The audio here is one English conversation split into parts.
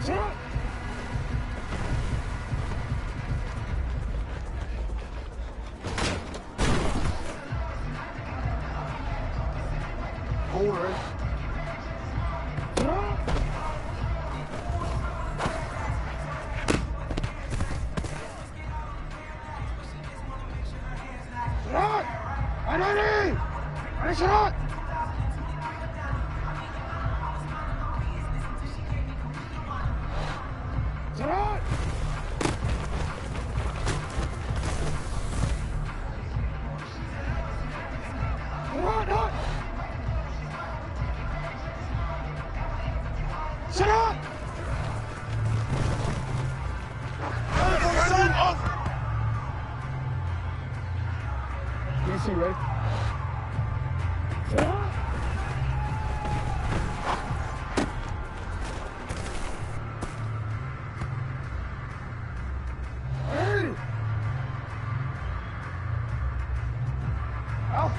Shut! Hold it. Shut! Anani! Ani shut! Shut! Shut up! DC, right? Shut up! Hey! Out!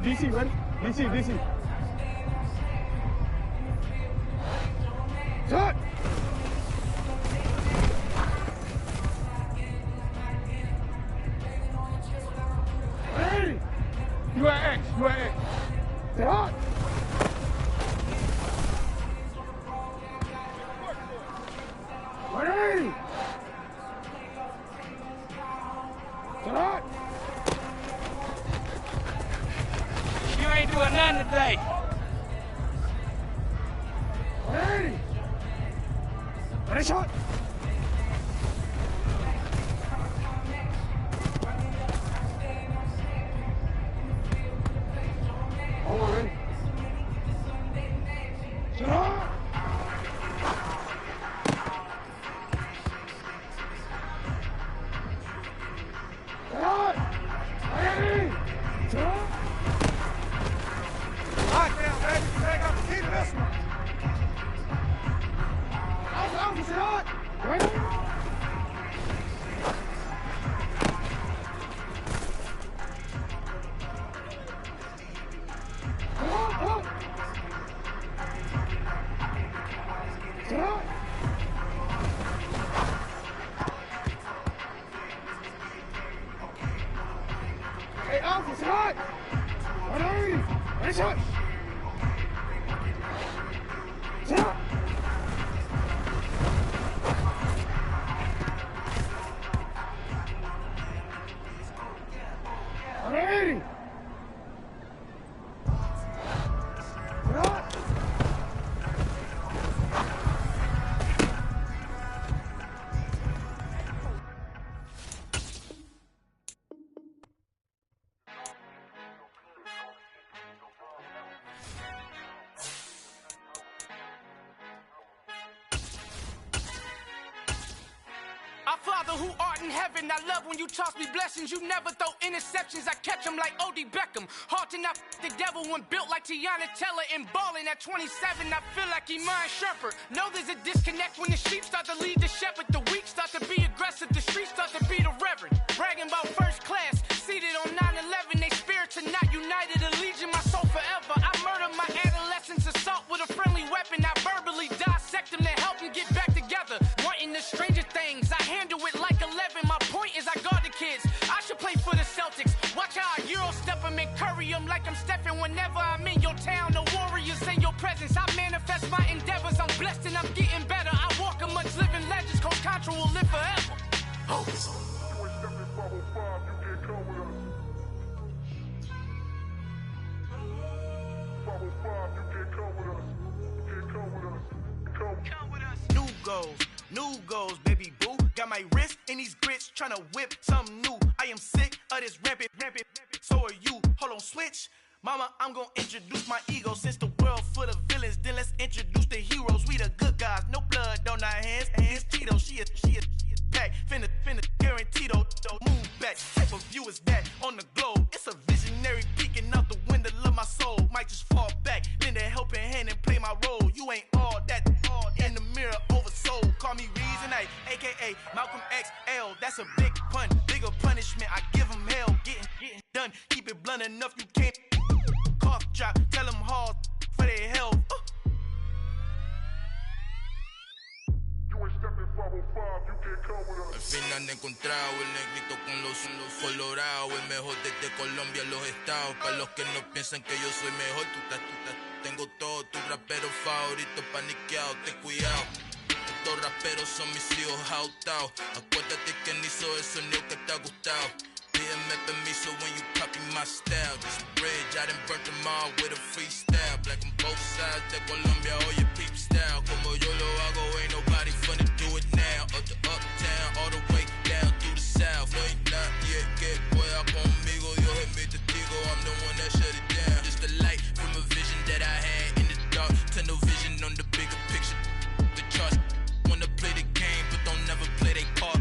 DC, ready? DC. Shut! Hey! You are X. Shut! Ready? Shut! You ain't doing nothing today. Hey! Ready, shot! Hold on, ready? Shut up! Shut up! Ready? Shut up! Lockdown, baby. Back up. Keep listening. Out, shot. Ready? Come on. Shot. Hey, Alpha, shot. Ready, shot. Shot. Ready. Shot. Our Father who art in heaven, I love when you toss me blessings. You never throw interceptions, I catch them like O.D. Beckham. Hard to not the devil when built like Tiana Teller and balling at 27. I feel like Iman Shumpert. Know there's a disconnect when the sheep start to lead the shepherd. The weak start to be aggressive, the streets start to be the reverend. Bragging about first class, seated on 9/11. They spirits are not united, a legion, my soul forever. I murder my adolescence, assault with a friendly weapon. I verbally dissect them to help them get back together. Wanting the stranger things, I handle it like 11. My point is I guard the kids. I should play for the Celtics. Watch how I Euro step them and curry them like I'm Stephen. Whenever I'm in your town, the Warriors in your presence. I manifest my endeavors. I'm blessed and I'm getting better. I walk amongst living legends. Coach Contra will live forever. Oh. New goals, baby boo. Got my wrist in these grits, tryna whip something new. I am sick of this rampant. So are you. Hold on, switch. Mama, I'm gonna introduce my ego. Since the world full of villains, then let's introduce the heroes. We the good guys, no blood on our hands. It's Tito, she is back. Finna, guaranteed, don't move back. Type of view is that on the globe? It's a visionary peeking out the window of my soul. Might just fall back, lend a helping hand in and play my role. You ain't all that in the mirror oversold. Call me Reason, aka Malcolm XL. That's a big pun, bigger punishment. I give him hell, getting done. Keep it blunt enough, you can't cough drop. Tell them hard for their health. Al final he encontrado el negrito con los colorados, el mejor desde Colombia a los estados. Para los que no piensan que yo soy mejor, tengo todo, tu rapero favorito paniqueado, ten cuidado. Estos raperos son mis hijos jautados. Acuérdate que ni hizo el sonido que te ha gustado. Pídeme permiso when you copy my style. This bridge, I done burnt them all with a freestyle. Black on both sides de Colombia, oye peep style. Como yo lo hago, ain't nobody finna do it now. Up to uptown, all the way down through the south. No hay nadie que pueda conmigo. Dios es mi testigo, I'm the one that shut it down. Just the light from a vision that I had in the dark. Tunnel vision on the bigger picture. The charts wanna play the game, but don't never play their part.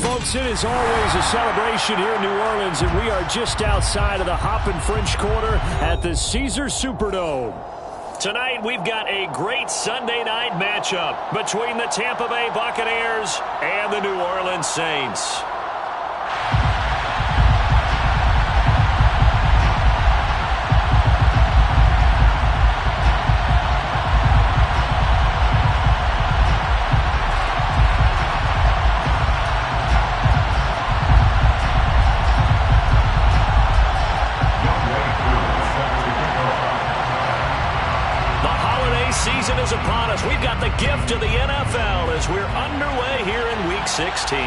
Folks, it is always a celebration here in New Orleans, and we are just outside of the Hoppin' French Quarter at the Caesars Superdome. Tonight, we've got a great Sunday night matchup between the Tampa Bay Buccaneers and the New Orleans Saints. Season is upon us. We've got the gift of the NFL as we're underway here in Week 16.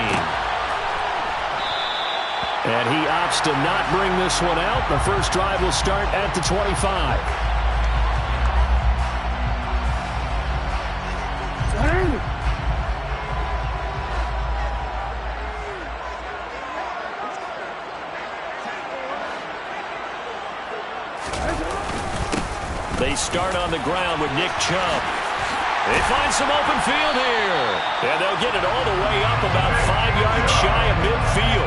And he opts to not bring this one out. The first drive will start at the 25. They start on the ground with Nick Chubb. They find some open field here. And they'll get it all the way up about 5 yards shy of midfield.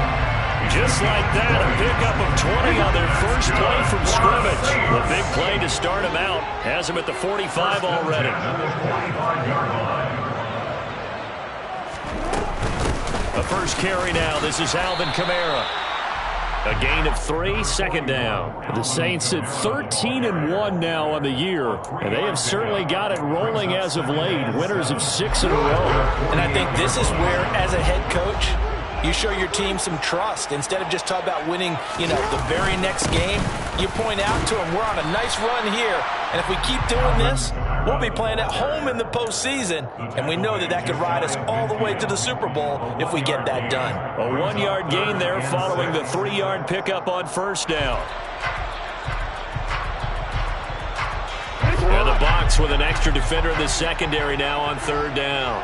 Just like that, a pickup of 20 on their first play from scrimmage. The big play to start them out. Has them at the 45 already. The first carry now. This is Alvin Kamara. A gain of 3, second down. The Saints at 13-1 now on the year, and they have certainly got it rolling as of late. Winners of 6 in a row. And I think this is where, as a head coach, you show your team some trust. Instead of just talking about winning, the very next game, you point out to them, we're on a nice run here, and if we keep doing this, We'll be playing at home in the postseason, and we know that that could ride us all the way to the Super Bowl if we get that done. A 1-yard gain there following the 3-yard pickup on first down. And the Bucs with an extra defender in the secondary now on third down.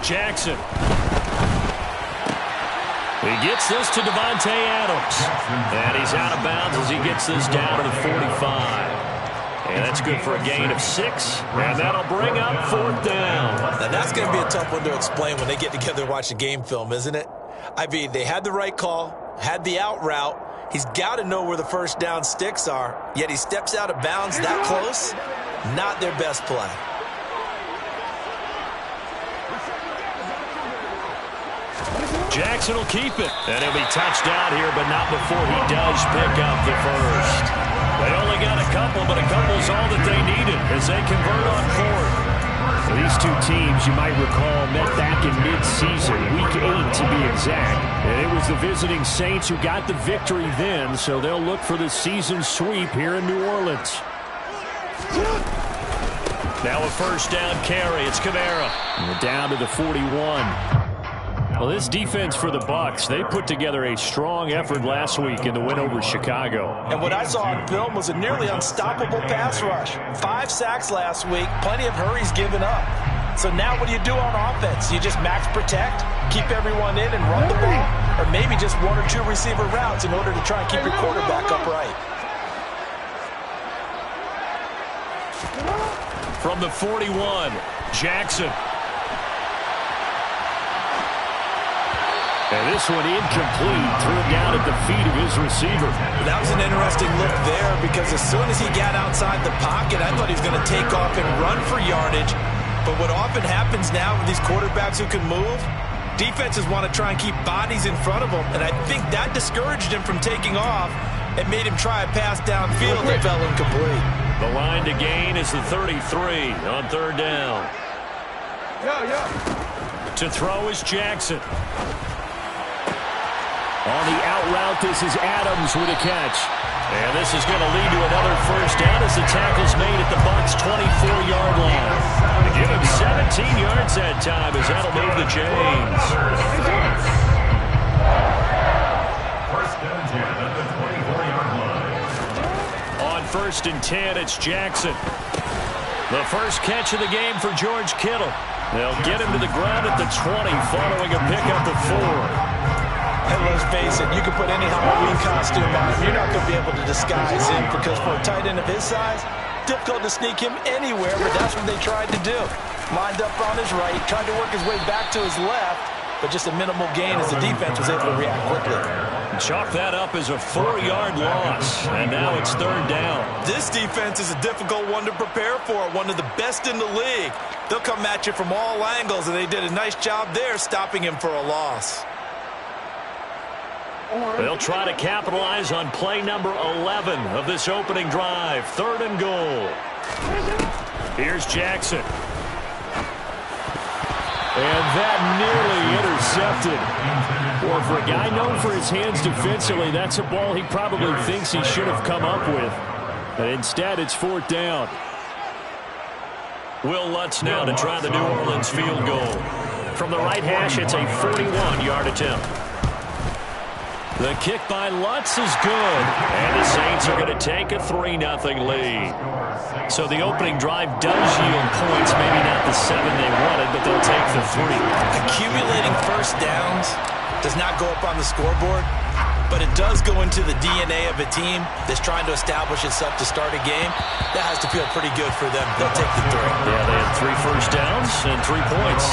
Jackson. He gets this to Devontae Adams. And he's out of bounds as he gets this down to the 45. And that's good for a gain of 6. And that'll bring up fourth down. Now that's going to be a tough one to explain when they get together and watch the game film, isn't it? I mean, they had the right call, had the out route. He's got to know where the first down sticks are. Yet he steps out of bounds that close. Not their best play. Jackson will keep it. And he'll be touched out here, but not before he does pick up the first. They only got a couple, but a couple's all that they needed as they convert on fourth. These two teams, you might recall, met back in mid-season, Week 8 to be exact. And it was the visiting Saints who got the victory then, so they'll look for the season sweep here in New Orleans. Now a first down carry. It's Kamara. And we're down to the 41. Well, this defense for the Bucs, they put together a strong effort last week in the win over Chicago. And what I saw on film was a nearly unstoppable pass rush. 5 sacks last week, plenty of hurries given up. So now what do you do on offense? You just max protect, keep everyone in and run the ball? Or maybe just 1 or 2 receiver routes in order to try and keep your quarterback upright? From the 41, Jackson. And this one incomplete, threw it down at the feet of his receiver. That was an interesting look there because as soon as he got outside the pocket, I thought he was going to take off and run for yardage. But what often happens now with these quarterbacks who can move, defenses want to try and keep bodies in front of them. And I think that discouraged him from taking off and made him try a pass downfield that fell incomplete. The line to gain is the 33 on third down. To throw is Jackson. On the out route, this is Adams with a catch. And this is going to lead to another first down as the tackle's made at the Bucs' 24-yard line. To give him 17 yards that time as that'll move the chains. First and 10 at the 24-yard line. On first and 10, it's Jackson. The first catch of the game for George Kittle. They'll get him to the ground at the 20 following a pickup of 4. And let's face it, you can put any Halloween costume on him. You're not going to be able to disguise him because for a tight end of his size, difficult to sneak him anywhere, but that's what they tried to do. Lined up on his right, tried to work his way back to his left, but just a minimal gain as the defense was able to react quickly. Chalk that up as a 4-yard loss, and now it's third down. This defense is a difficult one to prepare for, one of the best in the league. They'll come at you from all angles, and they did a nice job there stopping him for a loss. They'll try to capitalize on play number 11 of this opening drive. Third and goal. Here's Jackson. And that nearly intercepted. Well, for a guy known for his hands defensively, that's a ball he probably thinks he should have come up with. But instead, it's fourth down. Will Lutz now to try the New Orleans field goal. From the right hash, it's a 41-yard attempt. The kick by Lutz is good, and the Saints are going to take a 3-0 lead. So the opening drive does yield points, maybe not the 7 they wanted, but they'll take the 3. Accumulating first downs does not go up on the scoreboard, but it does go into the DNA of a team that's trying to establish itself to start a game. That has to feel pretty good for them. They'll take the 3. Yeah, they had 3 first downs and 3 points.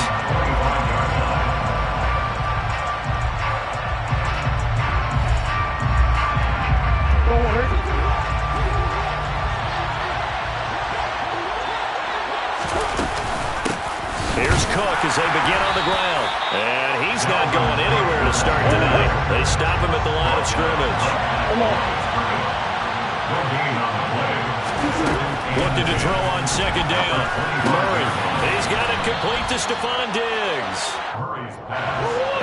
Here's Cook as they begin on the ground. And he's not going anywhere to start tonight. They stop him at the line of scrimmage. expected to throw on second down. Murray, he's got it complete to Stephon Diggs.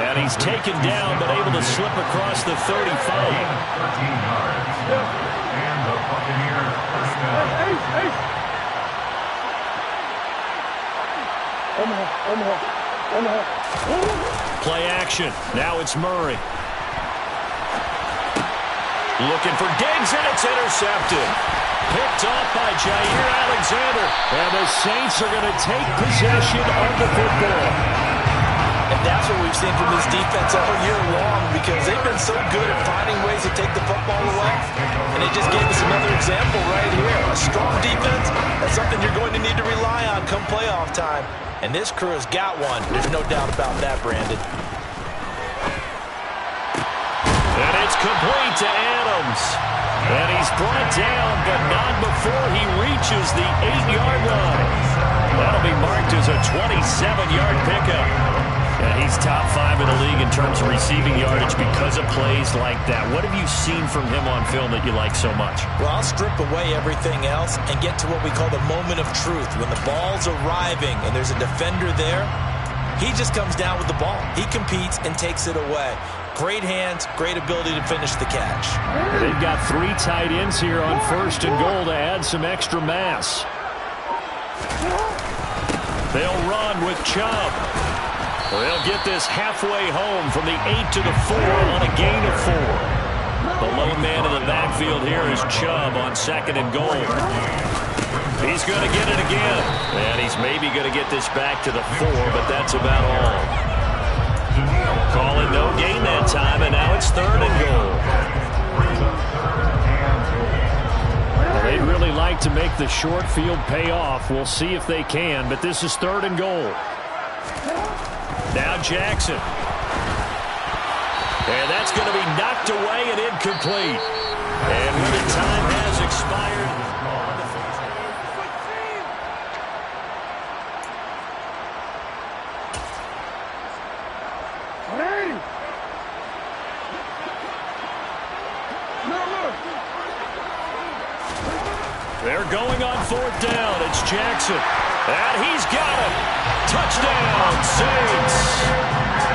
And he's taken down, but able to slip across the 35. 13 yards. And the Buccaneers first down. Play action. Now it's Murray. Looking for Diggs, and it's intercepted. Picked off by Jair Alexander. And the Saints are going to take possession of the football. And that's what we've seen from this defense all year long, because they've been so good at finding ways to take the football away. And they just gave us another example right here. A strong defense, that's something you're going to need to rely on come playoff time. And this crew has got one. There's no doubt about that, Brandon. And it's complete to Adams. And he's brought down, but not before he reaches the 8-yard line. That'll be marked as a 27-yard pickup. And he's top 5 in the league in terms of receiving yardage because of plays like that. What have you seen from him on film that you like so much? Well, I'll strip away everything else and get to what we call the moment of truth. When the ball's arriving and there's a defender there, he just comes down with the ball. He competes and takes it away. Great hands, great ability to finish the catch. They've got 3 tight ends here on 1st and goal to add some extra mass. They'll run with Chubb. They'll get this halfway home from the 8 to the 4 on a gain of 4. The lone man in the backfield here is Chubb on 2nd and goal. He's going to get it again. And he's maybe going to get this back to the 4, but that's about all. Call it no gain that time, and now it's 3rd and goal. Well, they'd really like to make the short field pay off. We'll see if they can, but this is 3rd and goal. Now Jackson. And that's going to be knocked away and incomplete. And when the time has expired. They're going on 4th down. It's Jackson. And he's got it. Touchdown, Saints.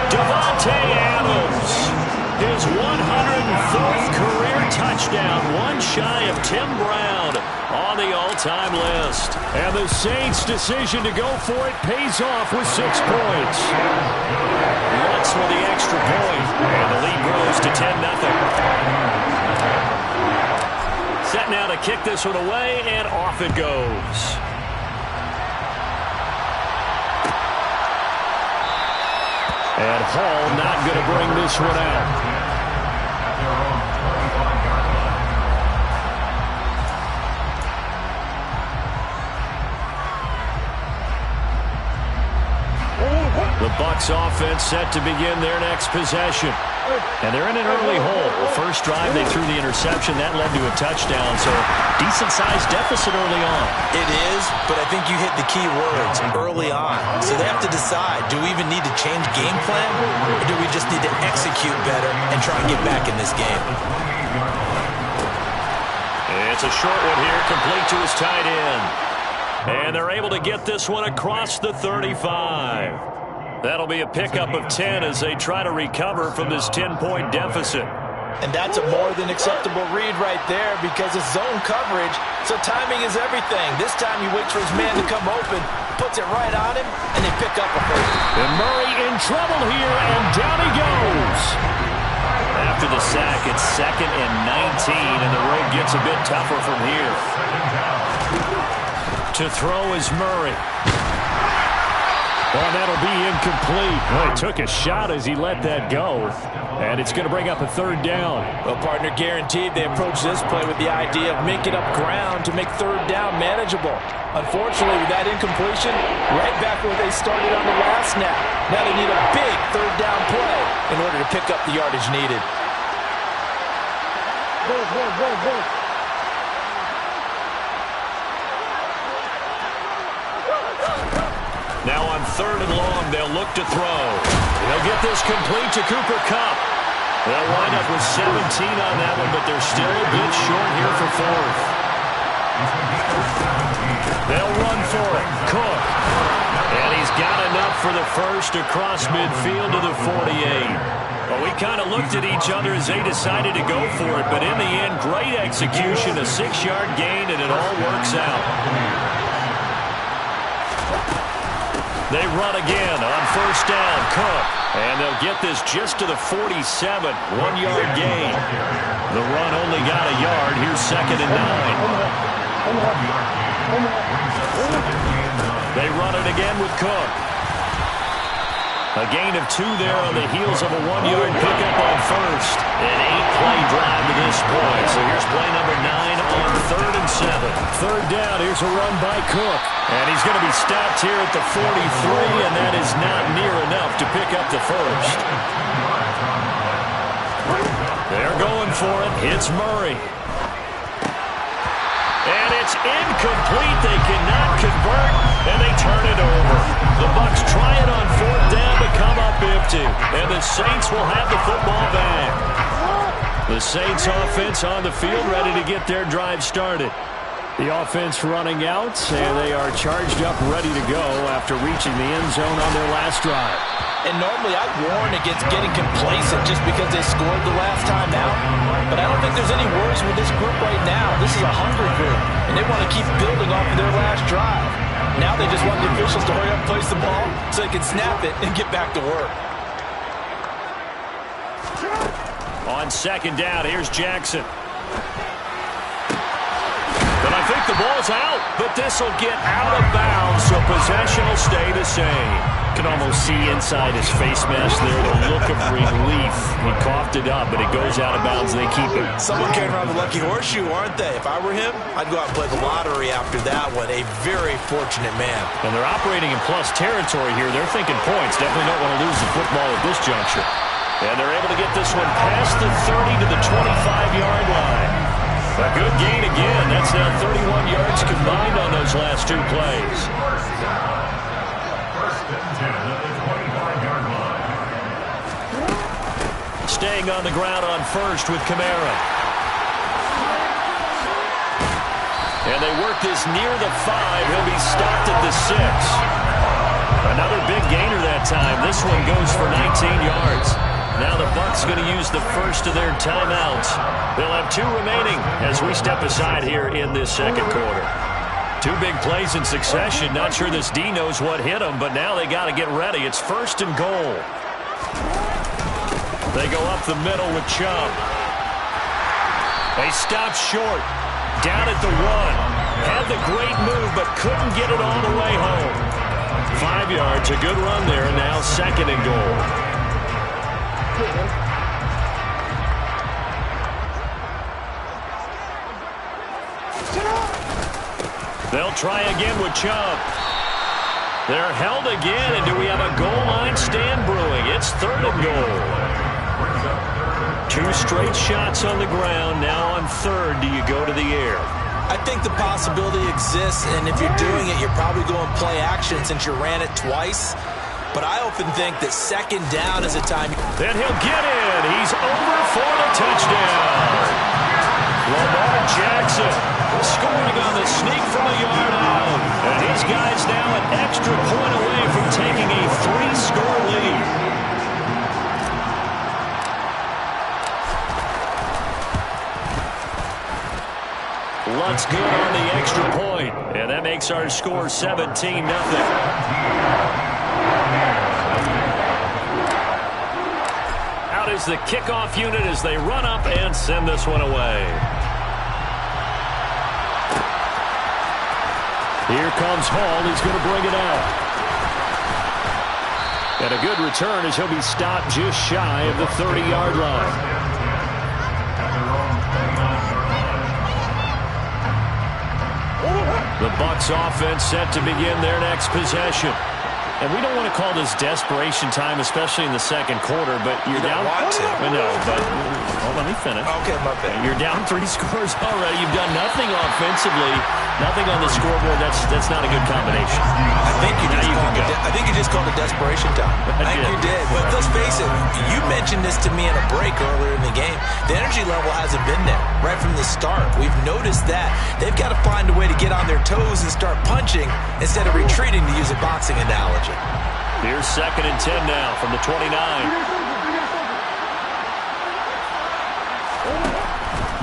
Davante Adams. His 104th career touchdown. One shy of Tim Brown on the all-time list. And the Saints' decision to go for it pays off with 6 points. Lutz for the extra point. And the lead grows to 10-0. Set now to kick this one away, and off it goes. And Hall not going to bring this one out. The Bucs offense set to begin their next possession. And they're in an early hole. The first drive, they threw the interception. That led to a touchdown, so decent-sized deficit early on. It is, but I think you hit the key words, early on. So they have to decide, do we even need to change game plan, or do we just need to execute better and try and get back in this game? It's a short one here, complete to his tight end. And they're able to get this one across the 35. That'll be a pickup of 10 as they try to recover from this 10-point deficit. And that's a more than acceptable read right there because it's zone coverage, so timing is everything. This time he waits for his man to come open, puts it right on him, and they pick up a first. And Murray in trouble here, and down he goes. After the sack, it's 2nd and 19, and the road gets a bit tougher from here. To throw is Murray. Well, that'll be incomplete. Well, he took a shot as he let that go. And it's going to bring up a 3rd down. Well, partner, guaranteed they approach this play with the idea of making up ground to make 3rd down manageable. Unfortunately, with that incompletion, right back where they started on the last snap. Now they need a big 3rd down play in order to pick up the yardage needed. Go. Now on 3rd and long, they'll look to throw. They'll get this complete to Cooper Kupp. They'll wind up with 17 on that one, but they're still a bit short here for 4th. Cook. And he's got enough for the first across midfield to the 48. Well, we kind of looked at each other as they decided to go for it, but in the end, great execution, a 6-yard gain, and it all works out. They run again on first down, Cook. And they'll get this just to the 47, 1-yard gain. The run only got a yard. Here's 2nd and 9. They run it again with Cook. A gain of 2 there on the heels of a 1-yard pickup on first. An 8-play drive to this point. So here's play number 9 on 3rd and 7. Third down, here's a run by Cook. And he's going to be stopped here at the 43, and that is not near enough to pick up the first. They're going for it. It's Murray. And it's incomplete. They cannot convert, and they turn it over. The Bucs try it on 4th down to come up empty, and the Saints will have the football back. The Saints offense on the field ready to get their drive started. The offense running out, and they are charged up, ready to go after reaching the end zone on their last drive. And normally I warn against getting complacent just because they scored the last time out. But I don't think there's any worries with this group right now. This is a hungry group, and they want to keep building off of their last drive. Now they just want the officials to hurry up and place the ball so they can snap it and get back to work. On 2nd down, here's Jackson. And I think the ball's out, but this will get out of bounds, so possession will stay the same. You can almost see inside his face mask there the look of relief. He coughed it up, but it goes out of bounds, and they keep it. Someone carrying around the lucky horseshoe, aren't they? If I were him, I'd go out and play the lottery after that one. A very fortunate man. And they're operating in plus territory here. They're thinking points. Definitely don't want to lose the football at this juncture. And they're able to get this one past the 30 to the 25-yard line. A good gain again. That's now 31 yards combined on those last 2 plays. Staying on the ground on first with Kamara. And they work this near the 5. He'll be stopped at the 6. Another big gainer that time. This one goes for 19 yards. Now the Bucs going to use the first of their timeouts. They'll have 2 remaining as we step aside here in this 2nd quarter. 2 big plays in succession. Not sure this D knows what hit them, but now they got to get ready. It's 1st and goal. They go up the middle with Chubb. They stop short. Down at the 1. Had the great move, but couldn't get it all the way home. 5 yards, a good run there. Now 2nd and goal. They'll try again with Chubb. They're held again, and do we have a goal line stand brewing? It's 3rd and goal. 2 straight shots on the ground. Now on 3rd, do you go to the air? I think the possibility exists, and if you're doing it, you're probably going play action since you ran it twice. But I often think that 2nd down is a time. Then he'll get in. He's over for the touchdown. Lamar Jackson scoring on the sneak from a yard out. And his guy's now an extra point away from taking a 3-score lead. Luck's good on the extra point. And that makes our score 17-0. Out is the kickoff unit as they run up and send this one away. Here comes Hall. He's going to bring it out. And a good return as he'll be stopped just shy of the 30-yard line. The Bucs offense set to begin their next possession. And we don't want to call this desperation time, especially in the second quarter, but you're down. Want to. I know, but let me finish. Okay, my bad. You're down 3 scores already. You've done nothing offensively, nothing on the scoreboard. That's not a good combination. I think you just called it desperation time. I think you did. But let's face it, you mentioned this to me in a break earlier in the game. The energy level hasn't been there right from the start. We've noticed that. They've got to find a way to get on their toes and start punching instead of retreating, to use a boxing analogy. Here's 2nd and 10 now from the 29.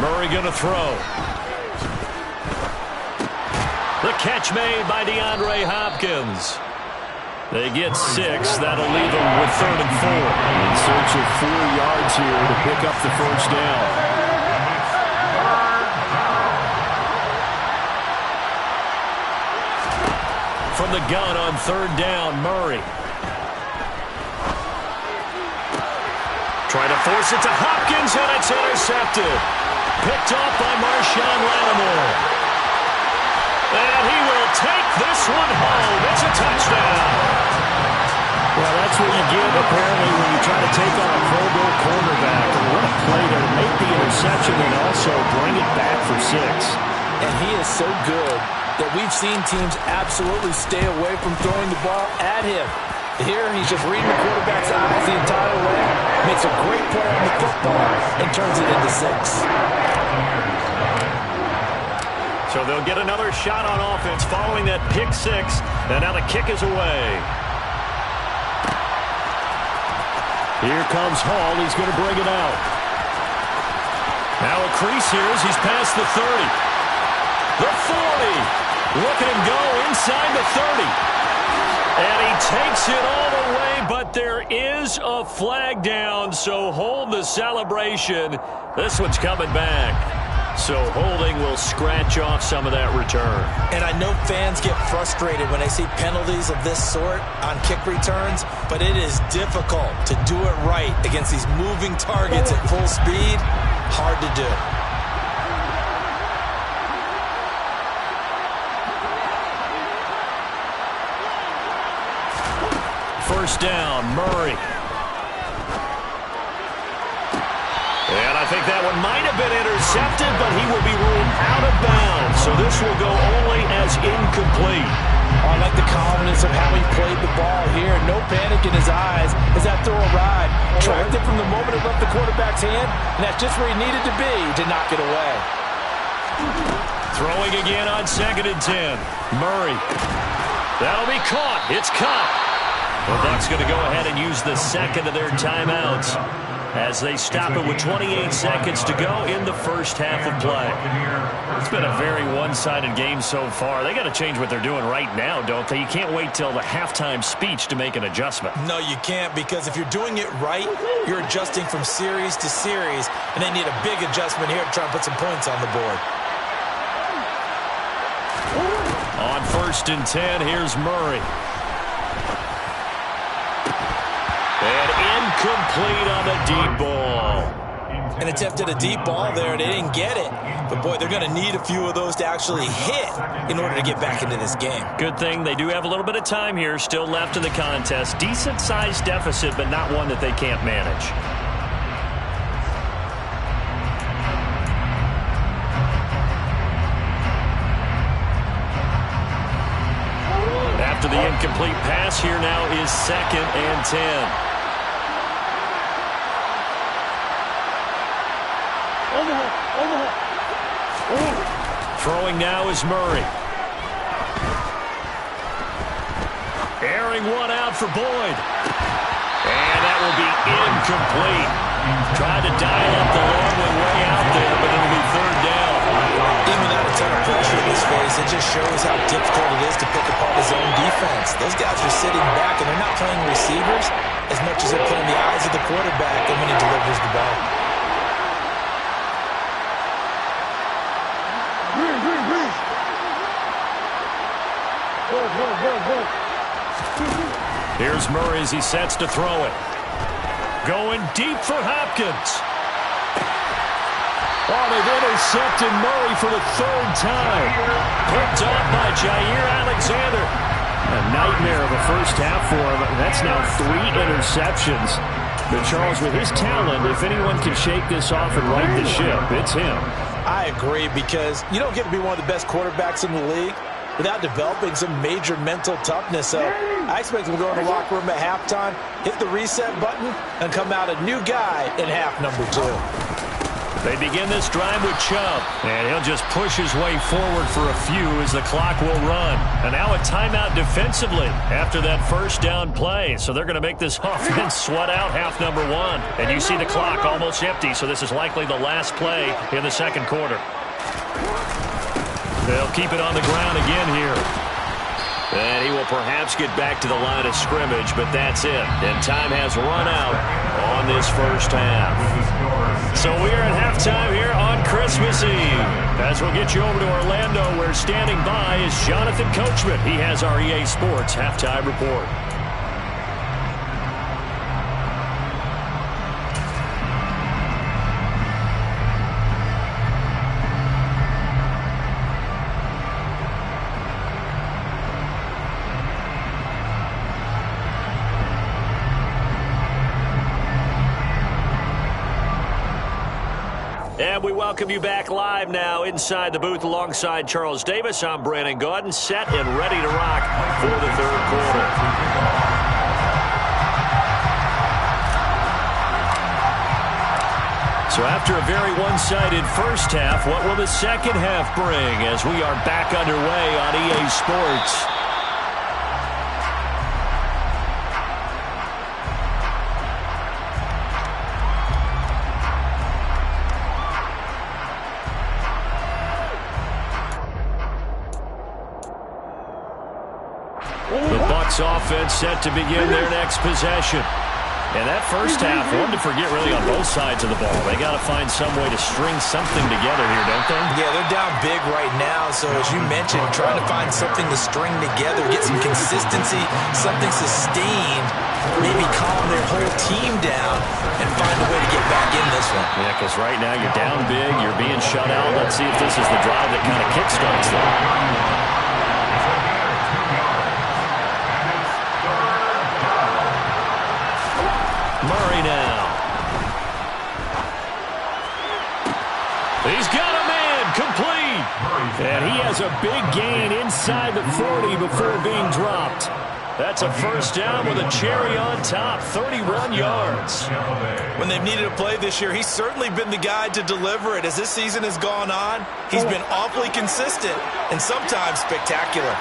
Murray going to throw. The catch made by DeAndre Hopkins. They get 6. That'll leave them with 3rd and 4. In search of 4 yards here to pick up the first down. From the gun on 3rd down, Murray. Trying to force it to Hopkins, and it's intercepted. Picked off by Marshawn Lattimore. And he will take this one home. It's a touchdown. Well, that's what you get, apparently, when you try to take on a Pro Bowl quarterback. And what a play to make the interception and also bring it back for 6. And he is so good that we've seen teams absolutely stay away from throwing the ball at him. Here, he's just reading the quarterback's eyes the entire way, makes a great play on the football, and turns it into 6. So they'll get another shot on offense following that pick 6, and now the kick is away. Here comes Hall. He's going to bring it out. Now a crease here as he's past the 30. The 40. Look at him go inside the 30. And he takes it all the way, but there is a flag down, so hold the celebration. This one's coming back. So holding will scratch off some of that return. And I know fans get frustrated when they see penalties of this sort on kick returns, but it is difficult to do it right against these moving targets at full speed. Hard to do. First down, Murray. And I think that one might have been intercepted, but he will be ruled out of bounds. So this will go only as incomplete. I like the confidence of how he played the ball here. No panic in his eyes as that throw arrived. Tracked it from the moment it left the quarterback's hand, and that's just where he needed to be to knock it away. Throwing again on 2nd and 10. Murray. That'll be caught. It's caught. The Bucs going to go ahead and use the second of their timeouts as they stop it with 28 seconds to go in the first half of play. It's been a very one-sided game so far. They got to change what they're doing right now, don't they? You can't wait till the halftime speech to make an adjustment. No, you can't, because if you're doing it right, you're adjusting from series to series, and they need a big adjustment here to try and put some points on the board. On 1st and 10, here's Murray. And incomplete on the deep ball. An attempt at a deep ball there. They didn't get it. But, boy, they're going to need a few of those to actually hit in order to get back into this game. Good thing they do have a little bit of time here still left in the contest. Decent-sized deficit, but not one that they can't manage. After the incomplete pass, here now is 2nd and 10. Throwing now is Murray. Airing one out for Boyd. And that will be incomplete. Tried to dial up the long one way out there, but it'll be 3rd down. Even without a ton of pressure in his face, it just shows how difficult it is to pick apart his own defense. Those guys are sitting back, and they're not playing receivers as much as they're playing the eyes of the quarterback and when he delivers the ball. Here's Murray as he sets to throw it. Going deep for Hopkins. Oh, they've intercepted Murray for the 3rd time. Picked up by Jair Alexander. A nightmare of a first half for him. That's now 3 interceptions. But Charles, with his talent, if anyone can shake this off and right the ship, it's him. I agree, because you don't get to be one of the best quarterbacks in the league without developing some major mental toughness. So I expect him to go in the locker room at halftime, hit the reset button, and come out a new guy in half number 2. They begin this drive with Chubb, and he'll just push his way forward for a few as the clock will run. And now a timeout defensively after that first down play. So they're going to make this offense sweat out half number 1. And you see the clock almost empty, so this is likely the last play in the second quarter. They'll keep it on the ground again here. And he will perhaps get back to the line of scrimmage, but that's it. And time has run out on this first half. So we are at halftime here on Christmas Eve. As we'll get you over to Orlando, where standing by is Jonathan Coachman. He has our EA Sports halftime report. And we welcome you back live now inside the booth alongside Charles Davis. I'm Brandon Gaudin, set and ready to rock for the third quarter. So after a very one-sided first half, what will the second half bring as we are back underway on EA Sports? Offense set to begin their next possession. And that first half, one to forget really on both sides of the ball. They got to find some way to string something together here, don't they? Yeah, they're down big right now. So as you mentioned, trying to find something to string together, get some consistency, something sustained, maybe calm their whole team down and find a way to get back in this one. Yeah, because right now you're down big, you're being shut out. Let's see if this is the drive that kind of kickstarts them. Murray now. He's got a man complete. And he has a big gain inside the 40 before being dropped. That's a first down with a cherry on top, 31 yards. When they've needed a play this year, he's certainly been the guy to deliver it. As this season has gone on, he's been awfully consistent and sometimes spectacular.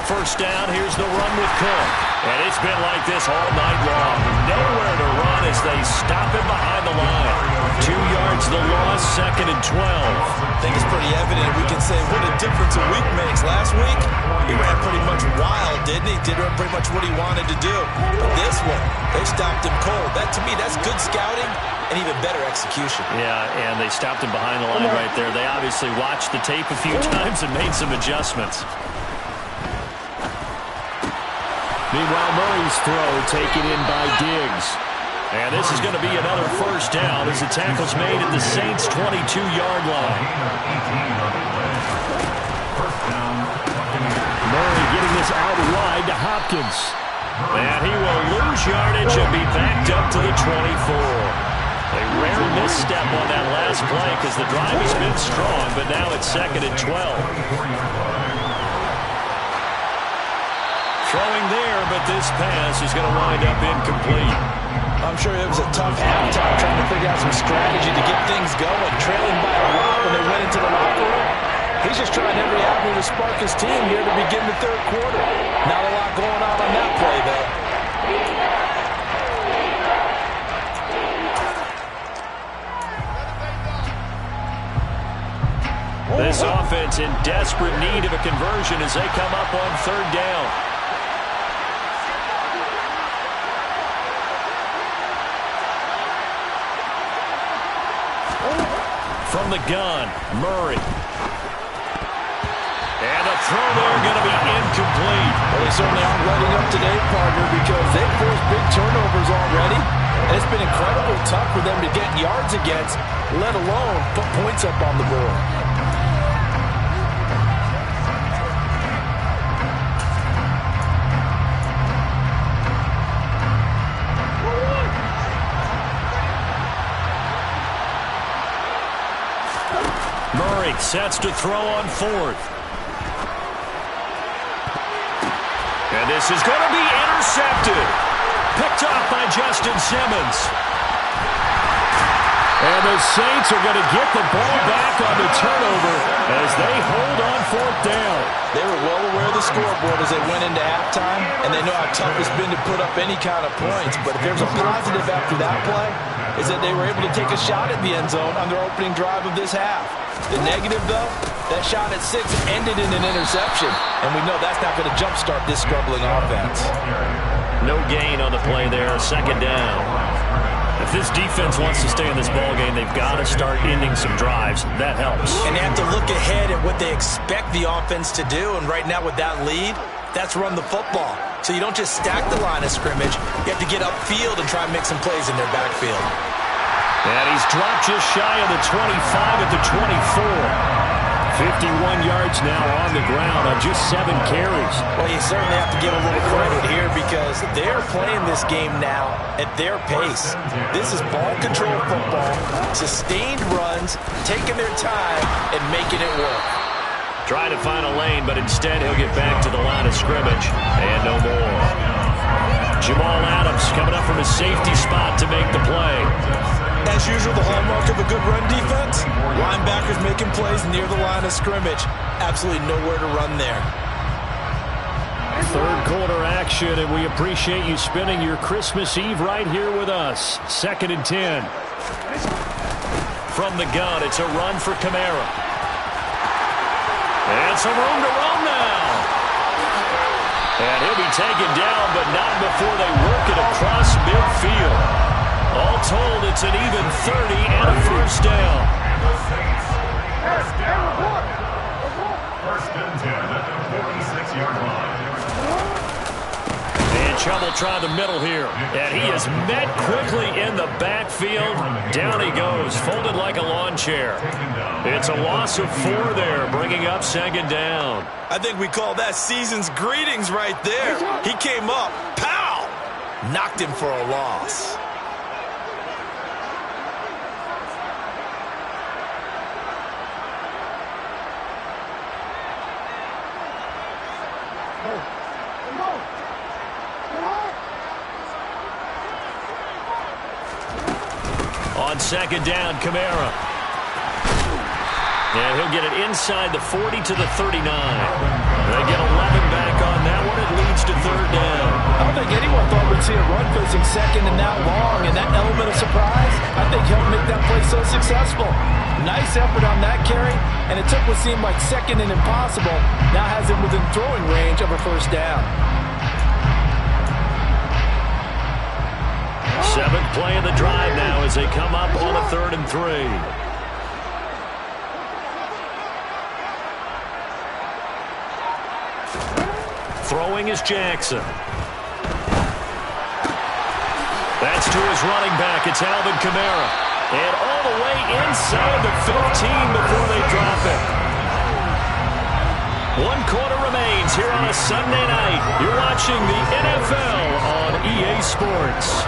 First down, here's the run with Cook. And it's been like this all night long. Nowhere to run as they stop him behind the line. 2 yards the loss, 2nd and 12. I think it's pretty evident. We can say what a difference a week makes. Last week, he ran pretty much wild, didn't he? Did pretty much what he wanted to do. But this one, they stopped him cold. That, to me, that's good scouting and even better execution. Yeah, and they stopped him behind the line right there. They obviously watched the tape a few times and made some adjustments. Meanwhile, Murray's throw taken in by Diggs. And this is going to be another first down as the tackle's made at the Saints' 22-yard line. Murray getting this out wide to Hopkins. And he will lose yardage and be backed up to the 24. A rare misstep on that last play because the drive has been strong, but now it's 2nd and 12. Throwing there, but this pass is going to wind up incomplete. I'm sure it was a tough halftime trying to figure out some strategy to get things going. Trailing by a lot when they went into the locker room. He's just trying every avenue to spark his team here to begin the third quarter. Not a lot going on that play, though. This offense in desperate need of a conversion as they come up on third down. From the gun, Murray. And a throw there going to be incomplete. incomplete. Well, they certainly aren't letting up today, partner, because they've forced big turnovers already. And it's been incredibly tough for them to get yards against, let alone put points up on the board. Murray sets to throw on fourth. And this is going to be intercepted. Picked off by Justin Simmons. And the Saints are going to get the ball back on the turnover as they hold on fourth down. They were well aware of the scoreboard as they went into halftime, and they know how tough it's been to put up any kind of points. But if there's a positive after that play, is that they were able to take a shot at the end zone on their opening drive of this half. The negative, though, that shot at 6 ended in an interception, and we know that's not going to jumpstart this struggling offense. No gain on the play there, second down. If this defense wants to stay in this ballgame, they've got to start ending some drives. That helps. And they have to look ahead at what they expect the offense to do, and right now with that lead, that's run the football. So you don't just stack the line of scrimmage. You have to get upfield and try and make some plays in their backfield. And he's dropped just shy of the 25 at the 24. 51 yards now on the ground on just 7 carries. Well, you certainly have to give a little credit here because they're playing this game now at their pace. This is ball control football, sustained runs, taking their time, and making it work. Trying to find a lane, but instead he'll get back to the line of scrimmage. And no more. Jamal Adams coming up from his safety spot to make the play. As usual, the hallmark of a good run defense, linebackers making plays near the line of scrimmage. Absolutely nowhere to run there. Third quarter action, and we appreciate you spending your Christmas Eve right here with us. 2nd and 10. From the gun, it's a run for Kamara. And some room to run now. And he'll be taken down, but not before they work it across midfield. All told, it's an even 30 and a first down. First and 10 at the 46-yard line. And trouble trying the middle here. And he is met quickly in the backfield. Down he goes, folded like a lawn chair. It's a loss of 4 there, bringing up 2nd down. I think we call that season's greetings right there. He came up, pow! Knocked him for a loss. On 2nd down, Kamara. And he'll get it inside the 40 to the 39. They get 11 back on that one. It leads to 3rd down. I don't think anyone thought we'd see a run facing 2nd and that long, and that element of surprise, I think helped make that play so successful. Nice effort on that carry, and it took what seemed like 2nd and impossible, now has him within throwing range of a first down. 7th play of the drive now as they come up on a 3rd and 3. Throwing is Jackson. That's to his running back. It's Alvin Kamara. And all the way inside the 15 before they drop it. 1 quarter remains here on a Sunday night. You're watching the NFL on EA Sports.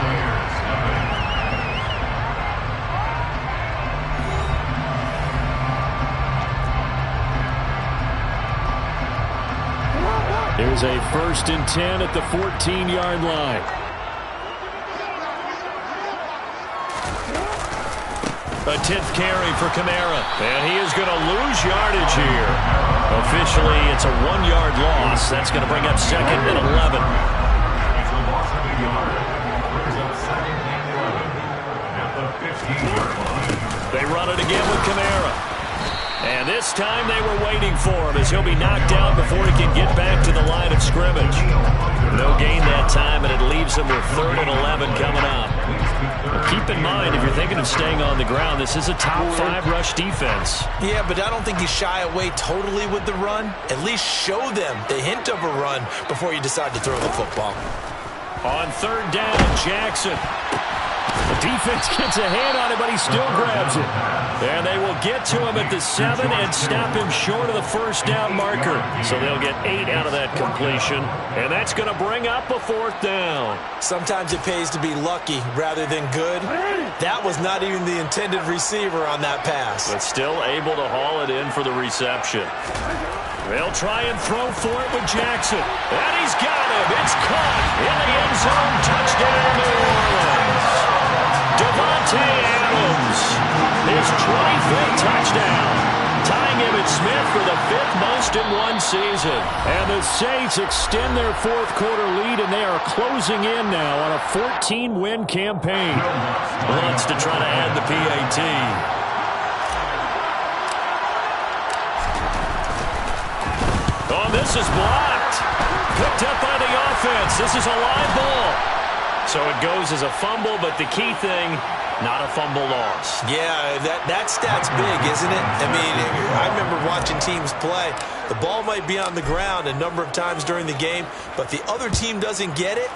Here's a 1st and 10 at the 14-yard line. A 10th carry for Kamara. And he is going to lose yardage here. Officially, it's a 1-yard loss. That's going to bring up 2nd and 11. They run it again with Kamara. And And this time they were waiting for him as he'll be knocked down before he can get back to the line of scrimmage. No gain that time, and it leaves him with 3rd and 11 coming up. But keep in mind, if you're thinking of staying on the ground, this is a top 5 rush defense. Yeah, but I don't think you shy away totally with the run. At least show them the hint of a run before you decide to throw the football. On 3rd down, Jackson. The defense gets a hand on it, but he still grabs it. And they will get to him at the 7 and stop him short of the 1st down marker. So they'll get 8 out of that completion. And that's going to bring up a 4th down. Sometimes it pays to be lucky rather than good. That was not even the intended receiver on that pass. But still able to haul it in for the reception. They'll try and throw for it with Jackson. And he's got him. It's caught in the end zone. Touchdown, New Orleans. Devontae Adams, his 25th touchdown, tying him at Smith for the 5th most in one season. And the Saints extend their 4th quarter lead, and they are closing in now on a 14-win campaign. Wants to try to add the PAT. Oh, this is blocked. Picked up by the offense. This is a live ball. So it goes as a fumble, but the key thing, not a fumble loss. Yeah, that stat's big, isn't it? I mean, I remember watching teams play. The ball might be on the ground a number of times during the game, but the other team doesn't get it.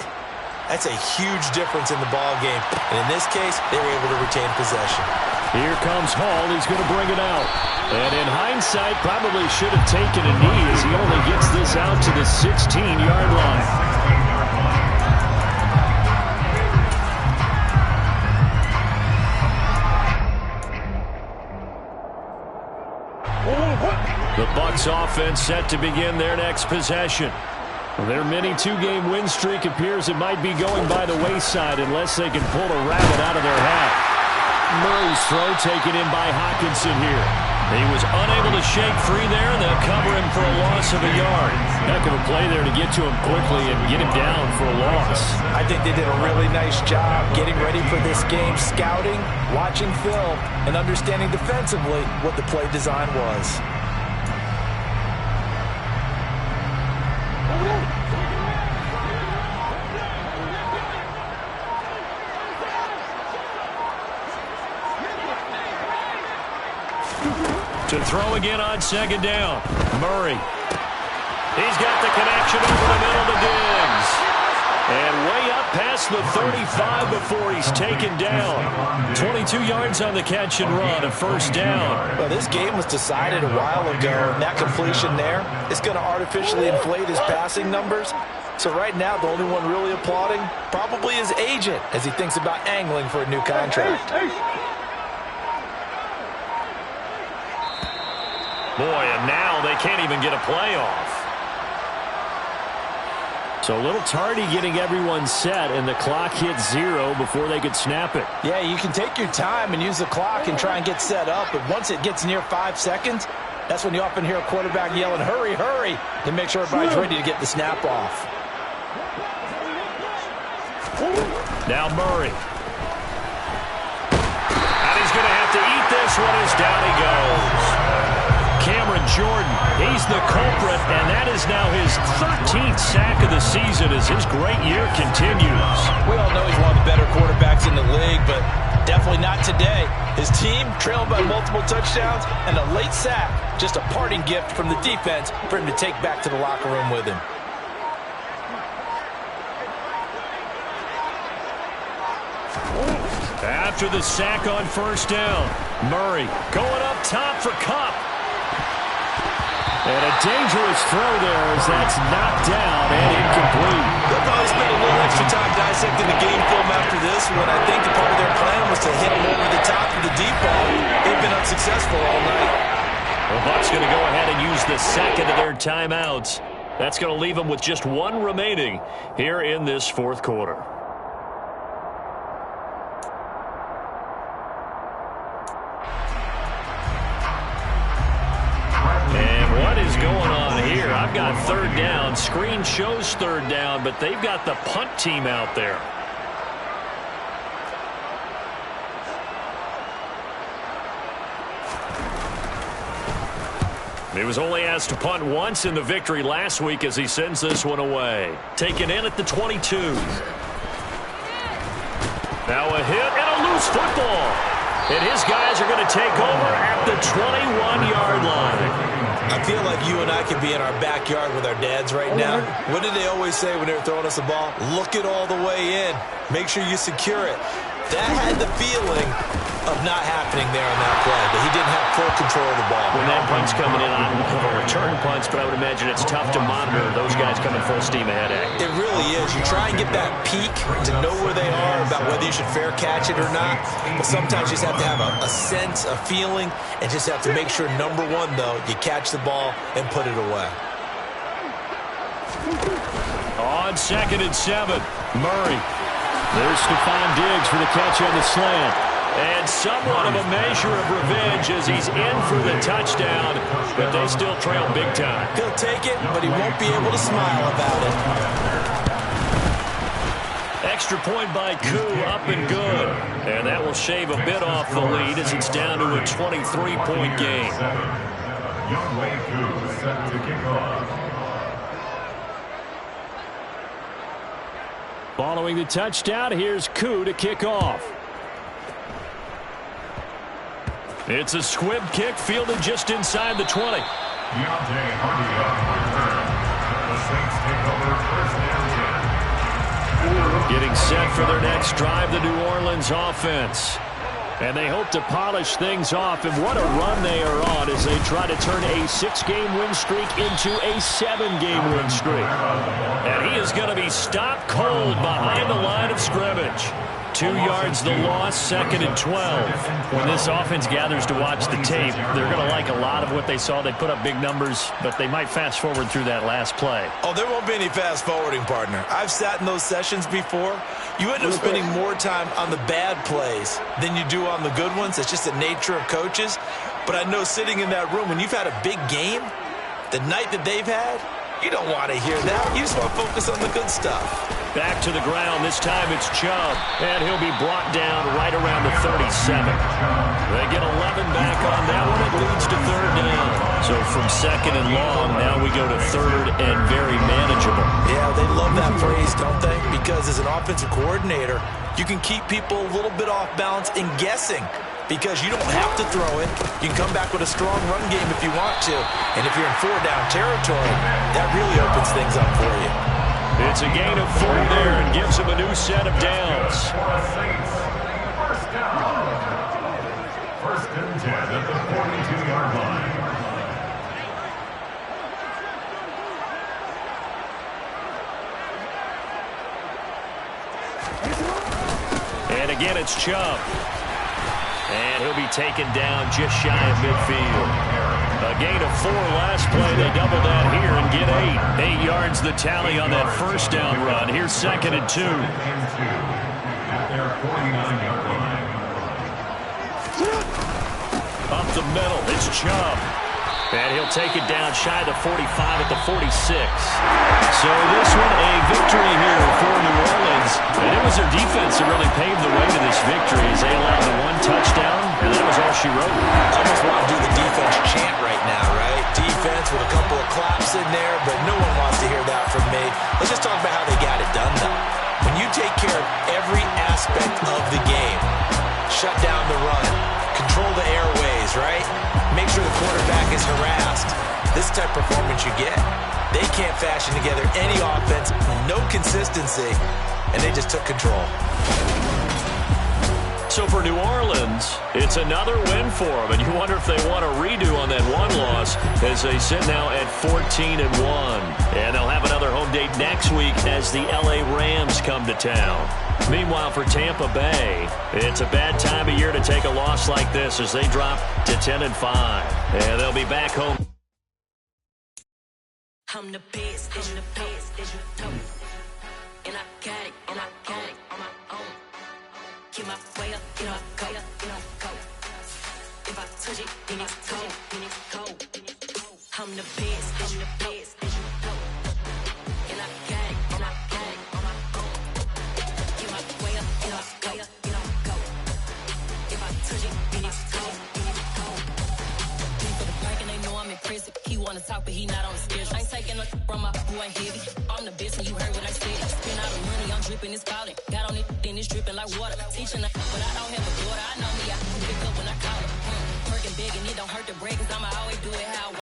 That's a huge difference in the ball game. And in this case, they were able to retain possession. Here comes Hall. He's going to bring it out. And in hindsight, probably should have taken a knee as he only gets this out to the 16-yard line. The Bucs offense set to begin their next possession. Their mini 2-game win streak appears it might be going by the wayside unless they can pull a rabbit out of their hat. Murray's throw taken in by Hockenson here. He was unable to shake free there, and they'll cover him for a loss of a yard. Heck of a play there to get to him quickly and get him down for a loss. I think they did a really nice job getting ready for this game, scouting, watching film, and understanding defensively what the play design was. To throw again on 2nd down. Murray. He's got the connection over the middle to Diggs. And way up past the 35 before he's taken down. 22 yards on the catch and run, a 1st down. Well, this game was decided a while ago, and that completion there is going to artificially inflate his passing numbers. So right now, the only one really applauding probably his agent as he thinks about angling for a new contract. Boy, and now they can't even get a play off. So a little tardy getting everyone set, and the clock hits 0 before they could snap it. Yeah, you can take your time and use the clock and try and get set up, but once it gets near 5 seconds, that's when you often hear a quarterback yelling, hurry, hurry, to make sure everybody's ready to get the snap off. Now Murray. And he's going to have to eat this one as down he goes. Cameron Jordan, he's the culprit, and that is now his 13th sack of the season as his great year continues. We all know he's one of the better quarterbacks in the league, but definitely not today. His team trailing by multiple touchdowns, and a late sack, just a parting gift from the defense for him to take back to the locker room with him. After the sack on 1st down, Murray going up top for Kupp. And a dangerous throw there as that's knocked down and incomplete. They'll probably spend a little extra time dissecting the game film after this one. I think the part of their plan was to hit him over the top of the deep ball. They've been unsuccessful all night. The Bucs going to go ahead and use the second of their timeouts. That's going to leave them with just 1 remaining here in this 4th quarter. Going on here. I've got 3rd down. Screen shows 3rd down, but they've got the punt team out there. He was only asked to punt once in the victory last week as he sends this one away. Taken in at the 22. Now a hit and a loose football. And his guys are going to take over at the 21-yard line. I feel like you and I could be in our backyard with our dads right now. What did they always say when they were throwing us the ball? Look it all the way in. Make sure you secure it. That had the feeling of not happening there on that play, that he didn't have full control of the ball. When that punt's coming in, I don't have a return punch, but I would imagine it's tough to monitor those guys coming full steam ahead at you. It really is. You try and get that peek to know where they are, about whether you should fair catch it or not, but sometimes you just have to have a sense, a feeling, and just have to make sure, number one, though, you catch the ball and put it away. On 2nd and 7, Murray. There's Stephon Diggs for the catch on the slant. And somewhat of a measure of revenge as he's in for the touchdown, but they still trail big time. He'll take it, but he won't be able to smile about it. Extra point by Koo, up and good. And that will shave a bit off the lead as it's down to a 23-point game. Youngway Koo set to kick off. Following the touchdown, here's Koo to kick off. It's a squib kick fielded just inside the 20. Deontay Hardy on return. The Saints take over 1st and 10. Getting set for their next drive, the New Orleans offense. And they hope to polish things off, and what a run they are on as they try to turn a 6-game win streak into a 7-game win streak. And he is going to be stopped cold behind the line of scrimmage. 2 yards the loss, 2nd and 12. When this offense gathers to watch the tape, they're going to like a lot of what they saw. They put up big numbers, but they might fast forward through that last play. Oh, there won't be any fast forwarding, partner. I've sat in those sessions before. You end up spending more time on the bad plays than you do on the good ones. It's just the nature of coaches. But I know sitting in that room, when you've had a big game, the night that they've had, you don't want to hear that. You just want to focus on the good stuff. Back to the ground. This time it's Chubb. And he'll be brought down right around the 37. They get 11 back on that one. It leads to 3rd down. So from 2nd and long, now we go to 3rd and very manageable. Yeah, they love that phrase, don't they? Because as an offensive coordinator, you can keep people a little bit off balance and guessing. Because you don't have to throw it. You can come back with a strong run game if you want to. And if you're in 4-down territory, that really opens things up for you. It's a gain of 4 there and gives them a new set of downs. Saints. 1st down. 1st and 10 at the 42-yard line. And again, it's Chubb. And he'll be taken down just shy of midfield. A gain of 4 last play. They double that here and get 8. 8 yards the tally on that 1st down run. Here's 2nd and 2. At their 49-yard line. Up the middle, it's Chubb. And he'll take it down shy of the 45 at the 46. So this one, a victory here for New Orleans. And it was their defense that really paved the way to this victory as they allowed the 1 touchdown, and that was all she wrote. I almost want to do the defense chant right now, right? Defense with a couple of claps in there, but no one wants to hear that from me. Let's just talk about how they got it done, though. When you take care of every aspect of the game, shut down the run, control the airways, right? Make sure the quarterback is harassed. This type of performance you get. They can't fashion together any offense, no consistency, and they just took control. So for New Orleans, it's another win for them, and you wonder if they want a redo on that 1 loss as they sit now at 14-1. And they'll have another home date next week as the L.A. Rams come to town. Meanwhile, for Tampa Bay, it's a bad time of year to take a loss like this as they drop to 10-5. And they'll be back home. I'm the best, as you know. And I got it on my own. Get my way up, go. If I touch it, then it's cold. I'm the best, as you know. And I got it on my own. Get my way up, go. If I touch it, then it's cold. Deep for the park and they know I'm impressive. but he not on the schedule. I ain't taking no from my boy heavy. I'm the best and you heard what I said. Spend all the money, I'm dripping, it's falling. Got on it, then it's dripping like water. Teaching her, but I don't have a daughter. I know me